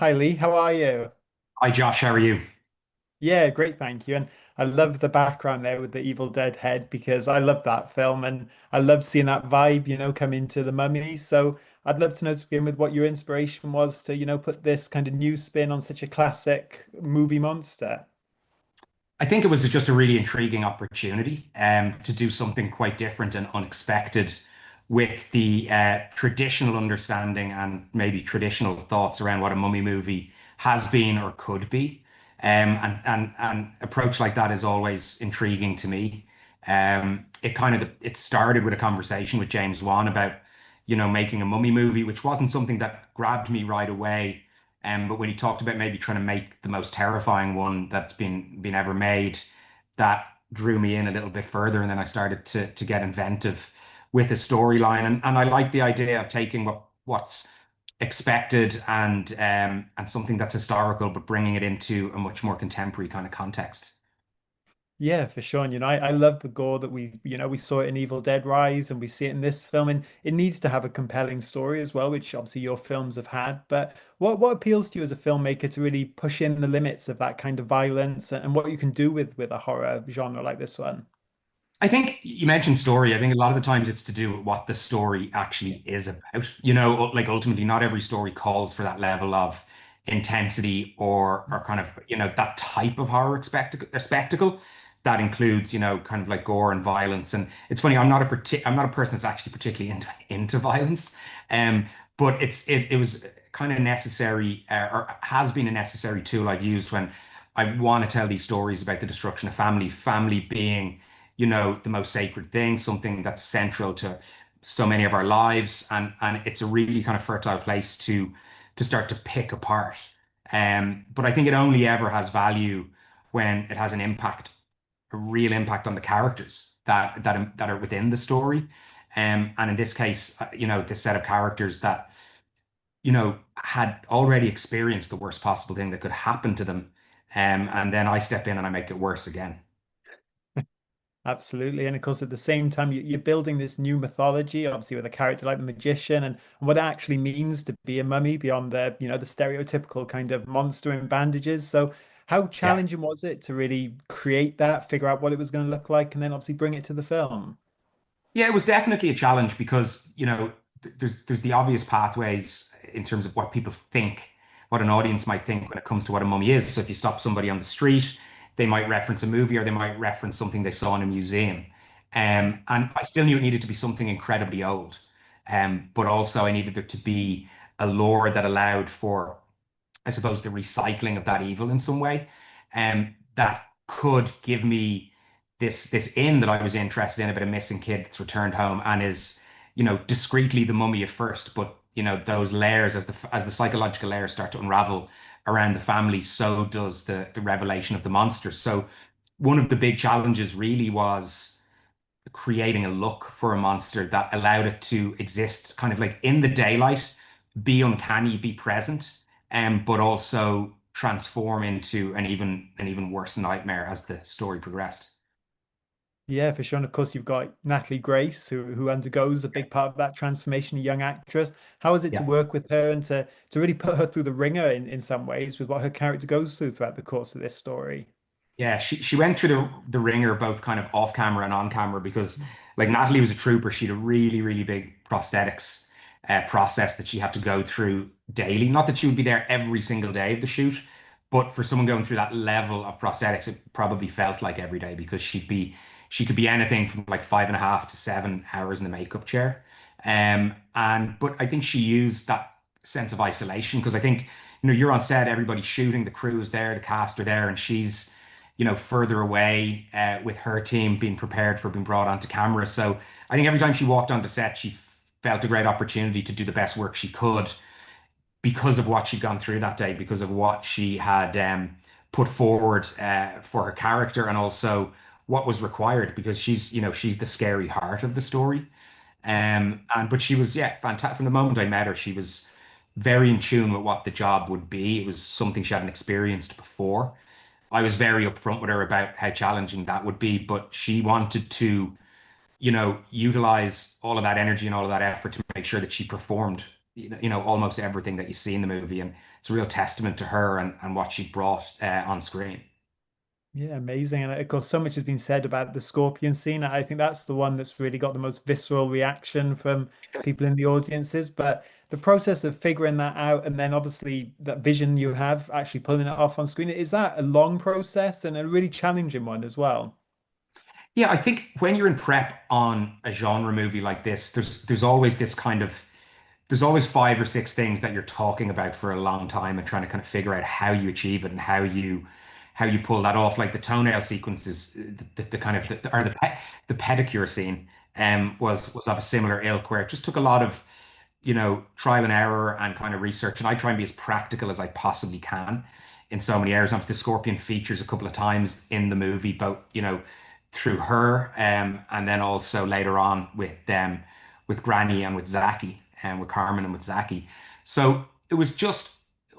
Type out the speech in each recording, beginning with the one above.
Hi Lee, how are you? Hi Josh, how are you? Yeah, great, thank you. And I love the background there with the Evil Dead head because I love that film and I love seeing that vibe, come into the Mummy. So I'd love to know to begin with what your inspiration was to, put this kind of new spin on such a classic movie monster. I think it was just a really intriguing opportunity to do something quite different and unexpected with the traditional understanding and maybe traditional thoughts around what a mummy movie has been or could be. And approach like that is always intriguing to me. It started with a conversation with James Wan about, making a mummy movie, which wasn't something that grabbed me right away. But when he talked about maybe trying to make the most terrifying one that's been ever made, that drew me in a little bit further, and then I started to get inventive with the storyline, and I like the idea of taking what's expected and something that's historical, but bringing it into a much more contemporary kind of context. Yeah, for sure. And I love the gore that we saw it in Evil Dead Rise and we see it in this film. And it needs to have a compelling story as well, which obviously your films have had. But what appeals to you as a filmmaker to really push in the limits of that kind of violence and what you can do with a horror genre like this one? I think you mentioned story. I think a lot of the times it's to do with what the story actually is about. Like ultimately, not every story calls for that level of intensity or kind of, that type of horror spectacle that includes, kind of like gore and violence. And it's funny, I'm not a person that's actually particularly into violence. Um, but it was kind of necessary or has been a necessary tool I've used when I want to tell these stories about the destruction of family being the most sacred thing, something that's central to so many of our lives, and it's a really kind of fertile place to start to pick apart. But I think it only ever has value when it has an impact, a real impact on the characters that are within the story. And in this case, this set of characters that had already experienced the worst possible thing that could happen to them, and then I step in and I make it worse again. Absolutely. And of course, at the same time, you're building this new mythology, obviously with a character like the magician and what it actually means to be a mummy beyond the stereotypical kind of monster in bandages. So how Yeah. challenging was it to really create that, figure out what it was going to look like, and then obviously bring it to the film? Yeah, it was definitely a challenge because, there's the obvious pathways in terms of what people think, what an audience might think when it comes to what a mummy is. So if you stop somebody on the street, they might reference a movie or they might reference something they saw in a museum. And I still knew it needed to be something incredibly old. But also I needed there to be a lore that allowed for, I suppose, the recycling of that evil in some way, that could give me this in that I was interested in about a missing kid that's returned home and is, discreetly the mummy at first, but those layers as the psychological layers start to unravel around the family, so does the revelation of the monsters. So one of the big challenges really was creating a look for a monster that allowed it to exist kind of like in the daylight, be uncanny, be present, but also transform into an even worse nightmare as the story progressed. Yeah, for sure. And of course, you've got Natalie Grace, who undergoes a big part of that transformation, a young actress. How is it to Yeah. work with her and to really put her through the ringer in some ways with what her character goes through throughout the course of this story? Yeah, she went through the ringer both kind of off camera and on camera because like Natalie was a trooper. She had a really, really big prosthetics process that she had to go through daily. Not that she would be there every single day of the shoot, but for someone going through that level of prosthetics, it probably felt like every day because she could be anything from like 5.5 to 7 hours in the makeup chair. But I think she used that sense of isolation because I think, you're on set, everybody's shooting, the crew is there, the cast are there, and she's further away with her team being prepared for being brought onto camera. So I think every time she walked onto set, she felt a great opportunity to do the best work she could because of what she'd gone through that day, because of what she had put forward for her character, and also what was required because she's the scary heart of the story. But she was, yeah, fantastic from the moment I met her. She was very in tune with what the job would be. It was something she hadn't experienced before. I was very upfront with her about how challenging that would be, but she wanted to, utilize all of that energy and all of that effort to make sure that she performed almost everything that you see in the movie, and it's a real testament to her and what she brought on screen. Yeah, amazing. And of course, so much has been said about the scorpion scene. I think that's the one that's really got the most visceral reaction from people in the audiences. But the process of figuring that out, and then obviously that vision you have actually pulling it off on screen, is that a long process and a really challenging one as well? Yeah, I think when you're in prep on a genre movie like this, there's always this kind of there's always five or six things that you're talking about for a long time and trying to kind of figure out how you achieve it and how you pull that off. Like the toenail sequences, the kind of or the pedicure scene was of a similar ilk where it just took a lot of trial and error and kind of research. And I try and be as practical as I possibly can in so many areas. Obviously, the scorpion features a couple of times in the movie, both through her and then also later on with Granny and with Zaki and with Carmen and with Zaki. So it was just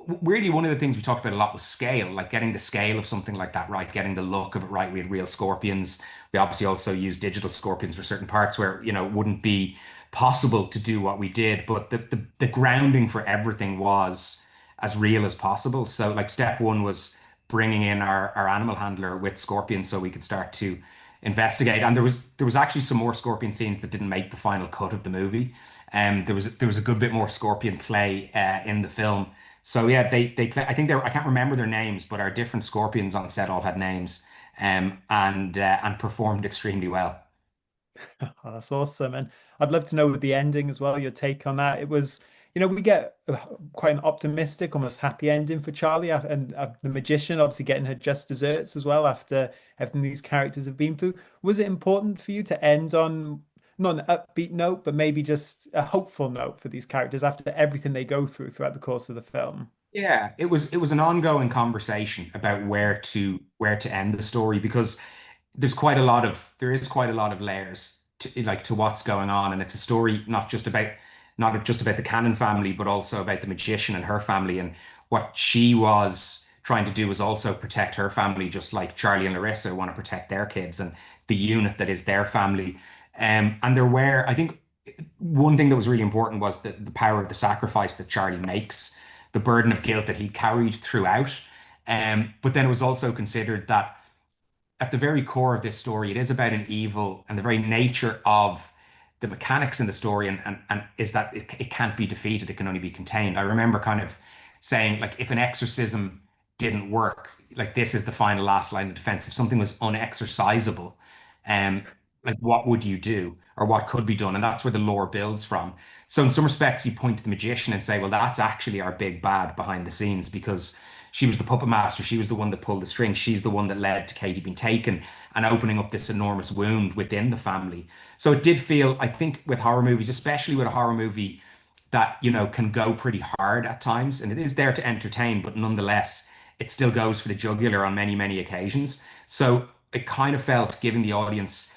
weirdly one of the things we talked about a lot was scale, like getting the scale of something like that right, getting the look of it right. We had real scorpions. We obviously also used digital scorpions for certain parts where it wouldn't be possible to do what we did, but the grounding for everything was as real as possible. So like step one was bringing in our animal handler with scorpions so we could start to investigate. And there was actually some more scorpion scenes that didn't make the final cut of the movie. There was a good bit more scorpion play in the film. So yeah, they play. I think I can't remember their names, but our different scorpions on set all had names, and performed extremely well. Oh, that's awesome. And I'd love to know with the ending as well, your take on that. It was, we get quite an optimistic, almost happy ending for Charlie and the magician obviously getting her just desserts as well after everything these characters have been through. Was it important for you to end on not an upbeat note, but maybe just a hopeful note for these characters after everything they go through throughout the course of the film? Yeah, it was an ongoing conversation about where to end the story because there is quite a lot of layers to what's going on, and it's a story not just about the Cannon family, but also about the magician and her family, and what she was trying to do was also protect her family, just like Charlie and Larissa want to protect their kids and the unit that is their family. And I think one thing that was really important was the power of the sacrifice that Charlie makes, the burden of guilt that he carried throughout. But then it was also considered that at the very core of this story, it is about an evil, and the very nature of the mechanics in the story and is that it can't be defeated, it can only be contained. I remember kind of saying, like, if an exorcism didn't work, like this is the final last line of defense. If something was unexorcisable, um, like what would you do or what could be done? And that's where the lore builds from. So in some respects, you point to the magician and say, well, that's actually our big bad behind the scenes because she was the puppet master. She was the one that pulled the string. She's the one that led to Katie being taken and opening up this enormous wound within the family. So it did feel, I think, with horror movies, especially with a horror movie that, can go pretty hard at times, and it is there to entertain, but nonetheless, it still goes for the jugular on many, many occasions. So it kind of felt giving the audience,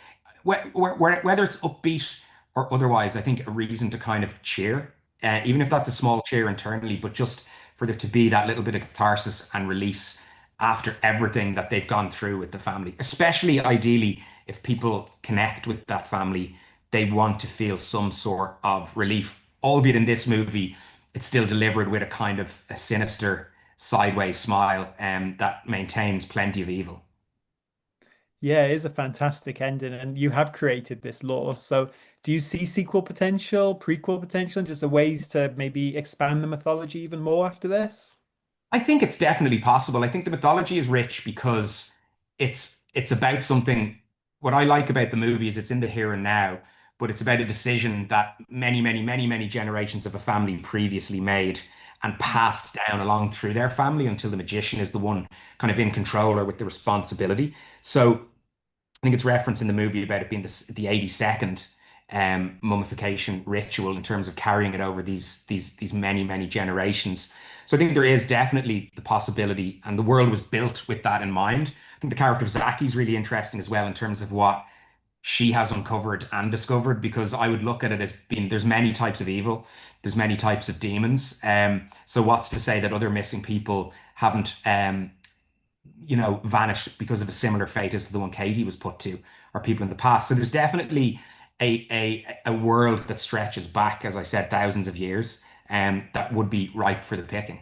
whether it's upbeat or otherwise, I think a reason to kind of cheer, even if that's a small cheer internally, but just for there to be that little bit of catharsis and release after everything that they've gone through with the family, especially ideally if people connect with that family, they want to feel some sort of relief. Albeit in this movie, it's still delivered with a kind of a sinister sideways smile that maintains plenty of evil. Yeah, it is a fantastic ending, and you have created this lore. So, do you see sequel potential, prequel potential, and just a ways to maybe expand the mythology even more after this? I think it's definitely possible. I think the mythology is rich because it's about something. What I like about the movie is it's in the here and now, but it's about a decision that many, many, many, many generations of a family previously made and passed down along through their family until the magician is the one kind of in control or with the responsibility. So I think it's referenced in the movie about it being the 82nd mummification ritual in terms of carrying it over these many, many generations. So I think there is definitely the possibility, and the world was built with that in mind. I think the character of Zaki is really interesting as well in terms of what she has uncovered and discovered, because I would look at it as being there's many types of evil, there's many types of demons. So what's to say that other missing people haven't vanished because of a similar fate as the one Katie was put to, or people in the past. So there's definitely a world that stretches back, as I said, thousands of years. that would be ripe for the picking.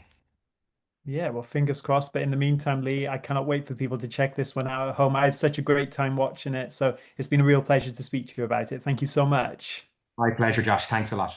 Yeah, well, fingers crossed. But in the meantime, Lee, I cannot wait for people to check this one out at home. I had such a great time watching it. So it's been a real pleasure to speak to you about it. Thank you so much. My pleasure, Josh. Thanks a lot.